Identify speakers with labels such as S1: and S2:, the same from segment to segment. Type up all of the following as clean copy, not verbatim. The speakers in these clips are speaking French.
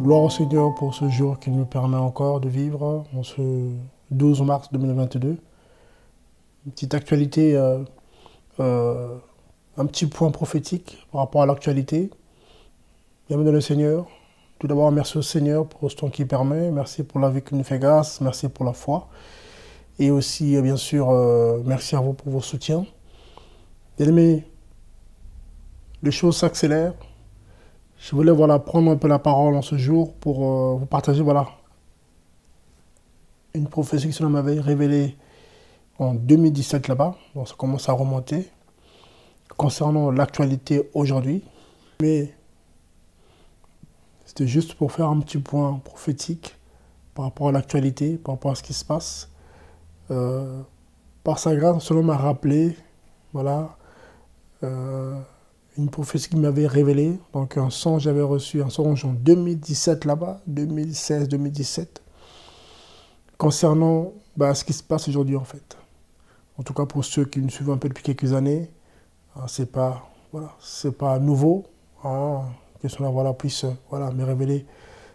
S1: Gloire au Seigneur pour ce jour qui nous permet encore de vivre en ce 12 mars 2022. Une petite actualité, un petit point prophétique par rapport à l'actualité. Bienvenue dans le Seigneur. Tout d'abord, merci au Seigneur pour ce temps qui permet. Merci pour la vie qui nous fait grâce. Merci pour la foi. Et aussi, bien sûr, merci à vous pour vos soutiens. Bien-aimés, les choses s'accélèrent. Je voulais prendre un peu la parole en ce jour pour vous partager une prophétie que cela m'avait révélée en 2017 là-bas. Donc ça commence à remonter concernant l'actualité aujourd'hui. Mais c'était juste pour faire un petit point prophétique par rapport à l'actualité, par rapport à ce qui se passe. Par sa grâce, cela m'a rappelé, une prophétie qui m'avait révélé. Donc un songe, j'avais reçu un songe en 2017 là-bas, 2016-2017, concernant ce qui se passe aujourd'hui en fait. En tout cas pour ceux qui me suivent un peu depuis quelques années, c'est pas nouveau que cela puisse me révéler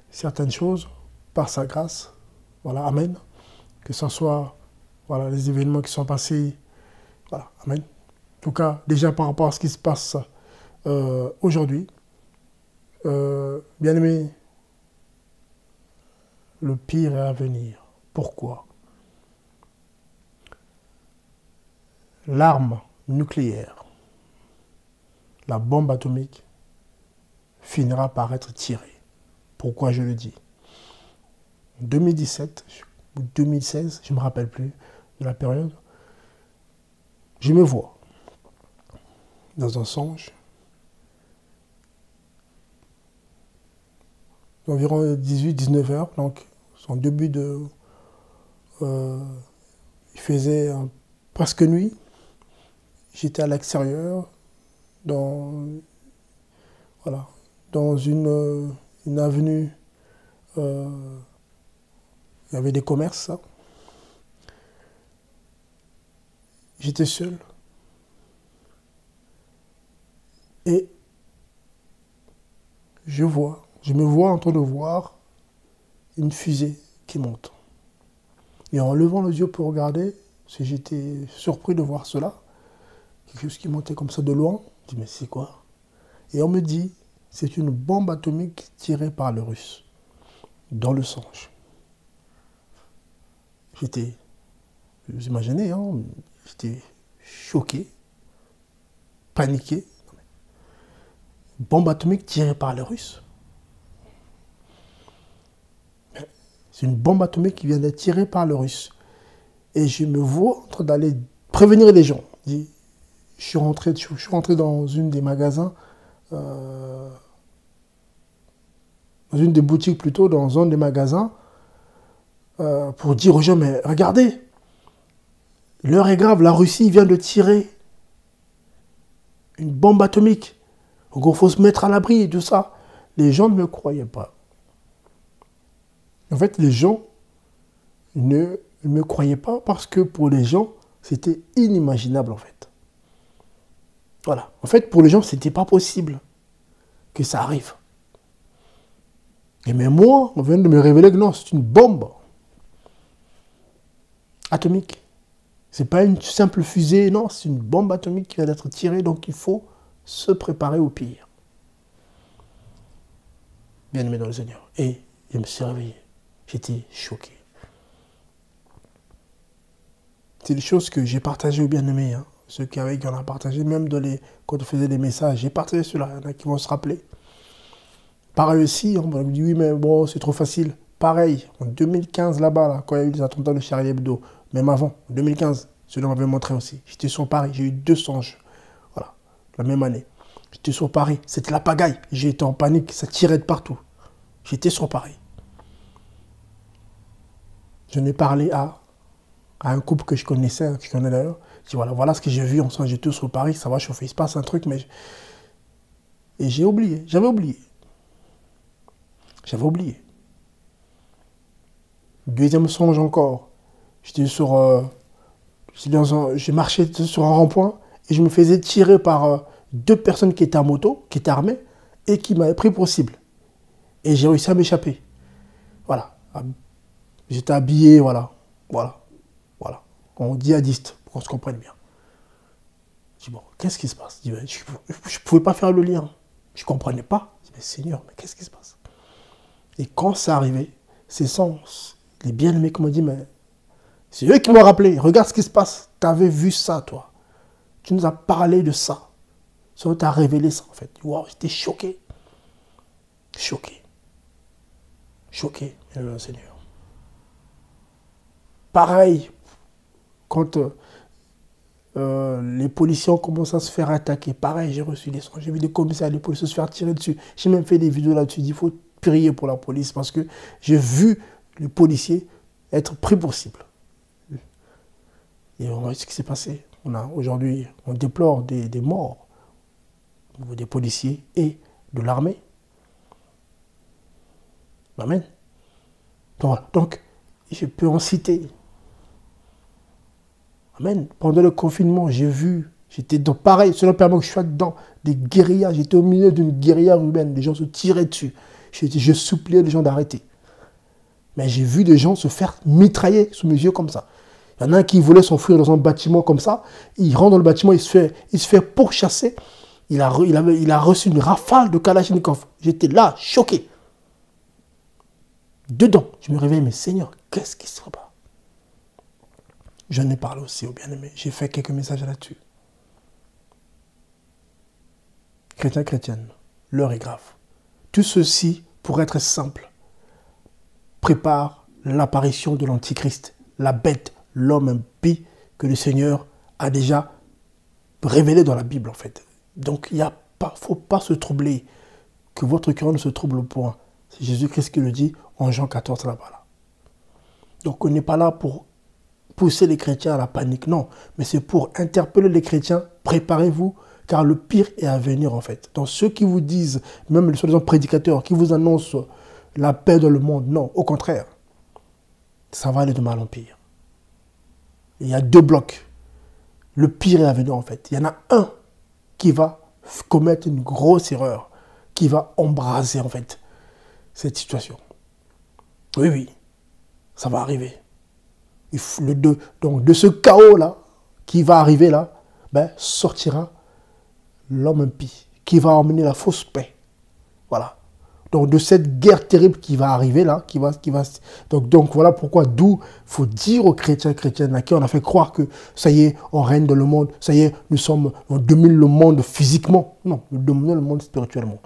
S1: certaines choses par sa grâce. Amen. Que ce soit les événements qui sont passés. Amen. En tout cas, déjà par rapport à ce qui se passe aujourd'hui, bien aimé, le pire est à venir. Pourquoi? L'arme nucléaire, la bombe atomique, finira par être tirée. Pourquoi je le dis? En 2017 ou 2016, je ne me rappelle plus de la période, je me vois dans un songe, environ 18-19 heures, donc son début de... il faisait presque nuit, j'étais à l'extérieur, dans une avenue, il y avait des commerces, j'étais seul, et je me vois en train de voir une fusée qui monte. Et en levant les yeux pour regarder, j'étais surpris de voir cela, quelque chose qui montait comme ça de loin. Je dis, mais c'est quoi? Et on me dit, c'est une bombe atomique tirée par les Russes, dans le songe. Vous imaginez, j'étais choqué, paniqué. Bombe atomique tirée par les Russes. C'est une bombe atomique qui vient d'être tirée par les Russes. Et je me vois en train d'aller prévenir les gens. Je suis rentré dans une des magasins, dans une des boutiques plutôt, dans un des magasins, pour dire aux gens, mais regardez, l'heure est grave, la Russie vient de tirer une bombe atomique. Donc il faut se mettre à l'abri et tout ça. Les gens ne me croyaient pas. En fait, les gens ne me croyaient pas parce que pour les gens, c'était inimaginable en fait. En fait, pour les gens, c'était pas possible que ça arrive. Et même moi, on vient de me révéler que non, c'est une bombe atomique. C'est pas une simple fusée, non, c'est une bombe atomique qui vient d'être tirée, donc il faut se préparer au pire. Bien aimé dans le Seigneur. Et je me suis réveillé. J'étais choqué. C'est des choses que j'ai partagées aux bien-aimés. Ceux qui en ont partagé, même quand on faisait des messages. J'ai partagé cela. Il y en a qui vont se rappeler. Pareil aussi, on me dit oui, mais bon, c'est trop facile. Pareil, en 2015, là-bas, quand il y a eu les attentats de Charlie Hebdo, même avant, en 2015, cela m'avait montré aussi. J'étais sur Paris, j'ai eu 2 songes. La même année. J'étais sur Paris, c'était la pagaille. J'ai été en panique, ça tirait de partout. J'étais sur Paris. Je n'ai parlé à un couple que je connaissais, que je connais d'ailleurs. Je dis voilà ce que j'ai vu ensemble, j'étais sur Paris, ça va chauffer, il se passe un truc, mais... Et j'ai oublié, j'avais oublié. Deuxième songe encore. J'ai marché sur un rond-point et je me faisais tirer par 2 personnes qui étaient à moto, qui étaient armées et qui m'avaient pris pour cible. Et j'ai réussi à m'échapper. Voilà. J'étais habillé, voilà. Voilà. Voilà. On dit djihadiste, pour qu'on se comprenne bien. Je dis, bon, qu'est-ce qui se passe? Je ne pouvais pas faire le lien. Je ne comprenais pas. Je dis, mais Seigneur, mais qu'est-ce qui se passe? Et quand ça arrivait, c'est sens, les bien-aimés qui m'ont dit, mais c'est eux qui m'ont rappelé, regarde ce qui se passe. Tu avais vu ça, toi. Tu nous as parlé de ça. Ça t'a révélé ça, en fait. Wow, j'étais choqué. Choqué. Choqué, Seigneur. Pareil, quand les policiers ont commencé à se faire attaquer, pareil, j'ai reçu des sons. J'ai vu des commissaires, des policiers se faire tirer dessus. J'ai même fait des vidéos là-dessus. Il faut prier pour la police parce que j'ai vu les policiers être pris pour cible. Et on a vu ce qui s'est passé. Aujourd'hui, on déplore des morts au niveau des policiers et de l'armée. Amen. Donc, je peux en citer. Amen. Pendant le confinement, j'ai vu, j'étais dans pareil, selon le permis que je suis dans des guérillas. J'étais au milieu d'une guérilla urbaine. Les gens se tiraient dessus. Je suppliais les gens d'arrêter. Mais j'ai vu des gens se faire mitrailler sous mes yeux comme ça. Il y en a un qui voulait s'enfuir dans un bâtiment comme ça. Il rentre dans le bâtiment, il se fait pourchasser. Il a reçu une rafale de Kalachnikov. J'étais là, choqué. Dedans, je me réveille, mais Seigneur, qu'est-ce qui se passe? J'en ai parlé aussi aux bien-aimés. J'ai fait quelques messages là-dessus. Chrétiens, chrétiennes, l'heure est grave. Tout ceci, pour être simple, prépare l'apparition de l'Antichrist, la bête, l'homme impie que le Seigneur a déjà révélé dans la Bible, en fait. Donc, il ne faut pas se troubler, que votre cœur ne se trouble au point. C'est Jésus-Christ qui le dit en Jean 14 là-bas. Là. Donc, on n'est pas là pour pousser les chrétiens à la panique, non. Mais c'est pour interpeller les chrétiens, préparez-vous, car le pire est à venir, en fait. Donc, ceux qui vous disent, même les soi-disant prédicateurs, qui vous annoncent la paix dans le monde, non, au contraire. Ça va aller de mal en pire. Il y a deux blocs. Le pire est à venir, en fait. Il y en a un qui va commettre une grosse erreur, qui va embraser, en fait, cette situation. Oui, oui, ça va arriver. Donc, de ce chaos-là, qui va arriver là, ben, sortira l'homme impie, qui va emmener la fausse paix. Voilà. Donc, de cette guerre terrible qui va arriver là, donc voilà pourquoi, d'où il faut dire aux chrétiens et chrétiennes à qui on a fait croire que ça y est, on règne dans le monde, ça y est, on domine le monde physiquement. Non, nous dominons le monde spirituellement.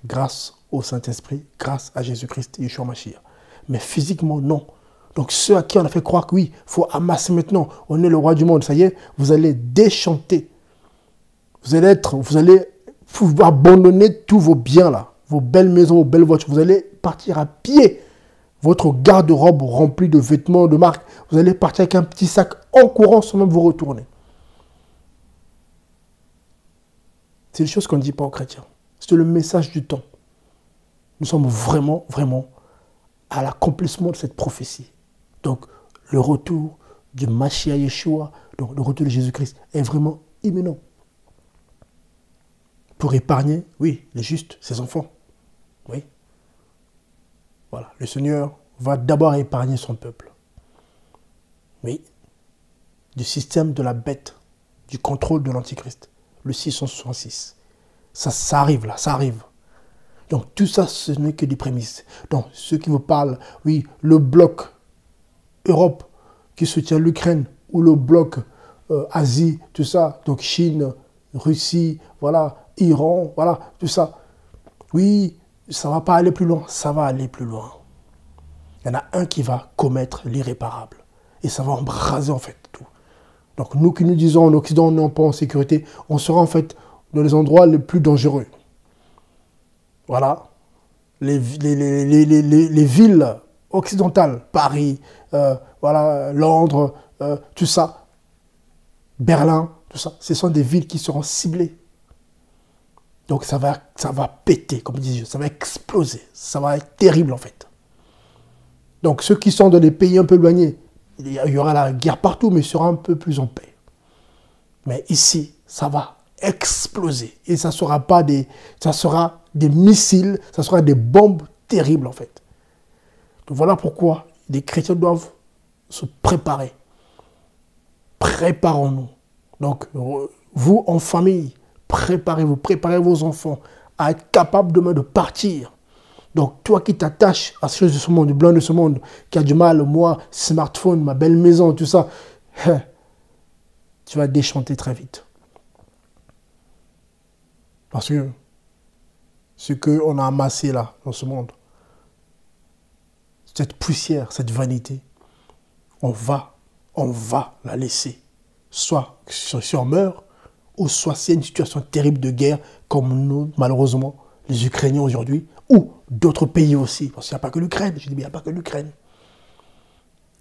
S1: Grâce au Saint-Esprit, grâce à Jésus-Christ, Yeshua Mashiach. Mais physiquement, non. Donc ceux à qui on a fait croire que oui, il faut amasser maintenant, on est le roi du monde, ça y est, vous allez déchanter. Vous allez abandonner tous vos biens là, vos belles maisons, vos belles voitures. Vous allez partir à pied, votre garde-robe rempli de vêtements de marque. Vous allez partir avec un petit sac en courant sans même vous retourner. C'est des choses qu'on ne dit pas aux chrétiens. C'est le message du temps. Nous sommes vraiment, vraiment à l'accomplissement de cette prophétie. Donc, le retour du Mashiach Yeshua, donc le retour de Jésus-Christ, est vraiment imminent. Pour épargner, oui, les justes, ses enfants. Oui. Voilà, le Seigneur va d'abord épargner son peuple. Oui. Du système de la bête, du contrôle de l'Antichrist. Le 666. Ça arrive là, ça arrive. Donc tout ça, ce n'est que des prémices. Donc ceux qui vous parlent, oui, le bloc Europe qui soutient l'Ukraine, ou le bloc Asie, tout ça, donc Chine, Russie, voilà, Iran, voilà, tout ça. Oui, ça ne va pas aller plus loin, ça va aller plus loin. Il y en a un qui va commettre l'irréparable. Et ça va embraser en fait tout. Donc nous qui nous disons en Occident, on n'est pas en sécurité, on sera en fait dans les endroits les plus dangereux. Voilà. Les villes occidentales, Paris, voilà, Londres, tout ça, Berlin, tout ça, ce sont des villes qui seront ciblées. Donc ça va péter, comme disent, ça va exploser, ça va être terrible en fait. Donc ceux qui sont dans des pays un peu éloignés, il y aura la guerre partout, mais ils seront un peu plus en paix. Mais ici, ça va exploser. Et ça sera des missiles, ça sera des bombes terrible en fait. Donc voilà pourquoi les chrétiens doivent se préparer. Préparons-nous. Donc, vous en famille, préparez-vous, préparez vos enfants à être capables demain de partir. Donc, toi qui t'attaches à ces choses de ce monde, du blanc de ce monde, qui a du mal, moi, smartphone, ma belle maison, tout ça, tu vas déchanter très vite. Parce que ce qu'on a amassé là, dans ce monde, cette poussière, cette vanité, on va la laisser. Soit si on meurt, ou soit s'il y a une situation terrible de guerre, comme nous, malheureusement, les Ukrainiens aujourd'hui, ou d'autres pays aussi. Parce qu'il n'y a pas que l'Ukraine. Je dis, mais il n'y a pas que l'Ukraine.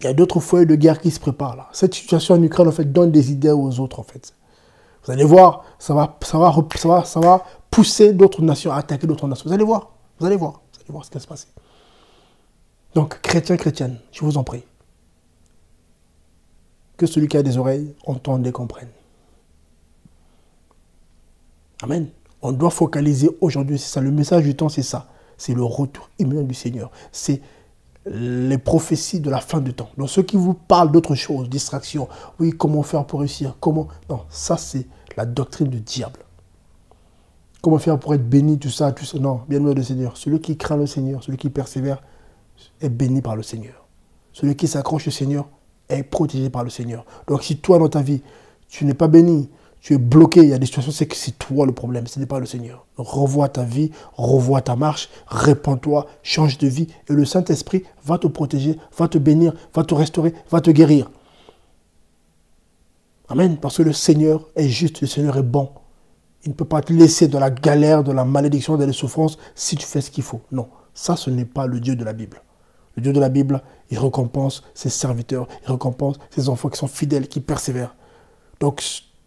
S1: Il y a d'autres foyers de guerre qui se préparent là. Cette situation en Ukraine, en fait, donne des idées aux autres, en fait. Vous allez voir, ça va pousser d'autres nations à attaquer d'autres nations. Vous allez voir ce qui va se passer. Donc, chrétiens, chrétiennes, je vous en prie, que celui qui a des oreilles entende et comprenne. Amen. On doit focaliser aujourd'hui, c'est ça. Le message du temps, c'est ça. C'est le retour imminent du Seigneur. C'est les prophéties de la fin du temps. Donc ceux qui vous parlent d'autre chose, distraction, oui, comment faire pour réussir, comment... Non, ça c'est la doctrine du diable. Comment faire pour être béni, tout ça. Non, bien loin du Seigneur. Celui qui craint le Seigneur, celui qui persévère, est béni par le Seigneur. Celui qui s'accroche au Seigneur est protégé par le Seigneur. Donc si toi dans ta vie, tu n'es pas béni, tu es bloqué, il y a des situations, c'est que c'est toi le problème, ce n'est pas le Seigneur. Donc, revois ta vie, revois ta marche, répands-toi, change de vie et le Saint-Esprit va te protéger, va te bénir, va te restaurer, va te guérir. Amen. Parce que le Seigneur est juste, le Seigneur est bon. Il ne peut pas te laisser dans la galère, dans la malédiction, dans les souffrances si tu fais ce qu'il faut. Non, ça ce n'est pas le Dieu de la Bible. Le Dieu de la Bible, il récompense ses serviteurs, il récompense ses enfants qui sont fidèles, qui persévèrent. Donc,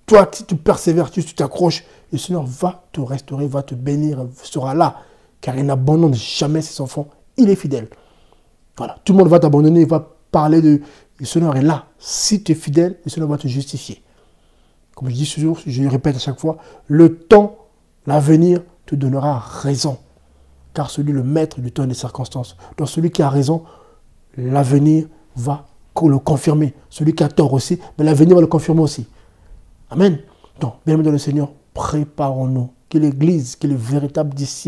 S1: toi, si tu persévères, si tu t'accroches, le Seigneur va te restaurer, va te bénir, sera là. Car il n'abandonne jamais ses enfants. Il est fidèle. Voilà. Tout le monde va t'abandonner, il va parler de... Le Seigneur est là. Si tu es fidèle, le Seigneur va te justifier. Comme je dis toujours, je le répète à chaque fois, le temps, l'avenir te donnera raison. Car celui, le maître du temps et des circonstances. Donc celui qui a raison, l'avenir va le confirmer. Celui qui a tort aussi, mais l'avenir va le confirmer aussi. Amen. Donc, bien-aimés dans le Seigneur, préparons-nous. Que l'Église, que les véritables disciples